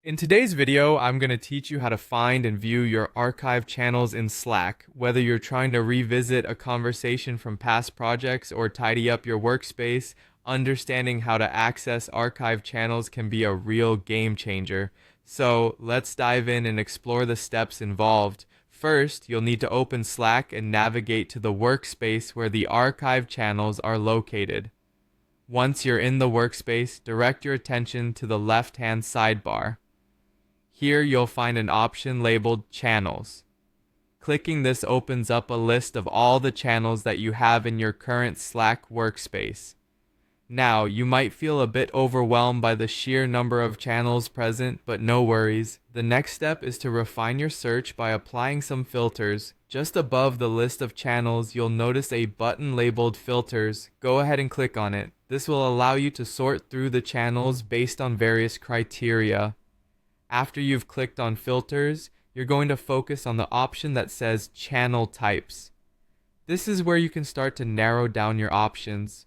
In today's video, I'm going to teach you how to find and view your archive channels in Slack, whether you're trying to revisit a conversation from past projects or tidy up your workspace. Understanding how to access archive channels can be a real game changer. So let's dive in and explore the steps involved. First, you'll need to open Slack and navigate to the workspace where the archive channels are located. Once you're in the workspace, direct your attention to the left-hand sidebar. Here you'll find an option labeled Channels. Clicking this opens up a list of all the channels that you have in your current Slack workspace. Now, you might feel a bit overwhelmed by the sheer number of channels present, but no worries. The next step is to refine your search by applying some filters. Just above the list of channels, you'll notice a button labeled Filters. Go ahead and click on it. This will allow you to sort through the channels based on various criteria. After you've clicked on Filters, you're going to focus on the option that says Channel Types. This is where you can start to narrow down your options.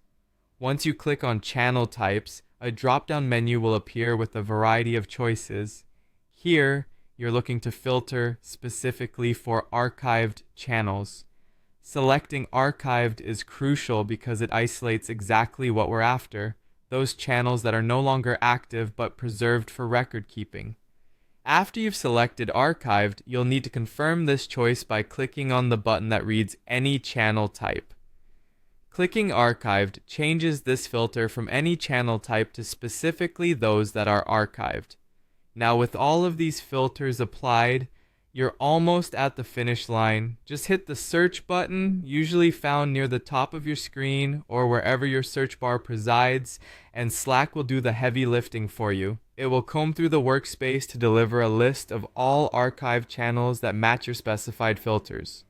Once you click on Channel Types, a drop-down menu will appear with a variety of choices. Here, you're looking to filter specifically for archived channels. Selecting Archived is crucial because it isolates exactly what we're after, those channels that are no longer active but preserved for record keeping. After you've selected Archived, you'll need to confirm this choice by clicking on the button that reads Any Channel Type. Clicking Archived changes this filter from any channel type to specifically those that are archived. Now, with all of these filters applied, you're almost at the finish line. Just hit the search button, usually found near the top of your screen or wherever your search bar presides, and Slack will do the heavy lifting for you. It will comb through the workspace to deliver a list of all archive channels that match your specified filters.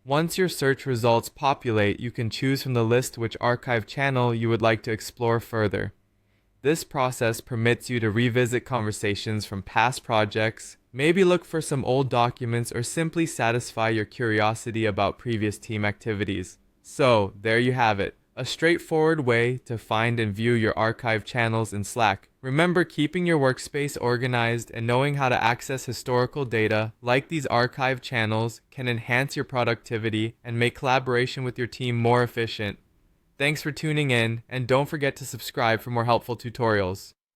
Once your search results populate, you can choose from the list which archive channel you would like to explore further. This process permits you to revisit conversations from past projects, maybe look for some old documents, or simply satisfy your curiosity about previous team activities. So, there you have it. A straightforward way to find and view your archive channels in Slack. Remember, keeping your workspace organized and knowing how to access historical data, like these archive channels, can enhance your productivity and make collaboration with your team more efficient. Thanks for tuning in, and don't forget to subscribe for more helpful tutorials.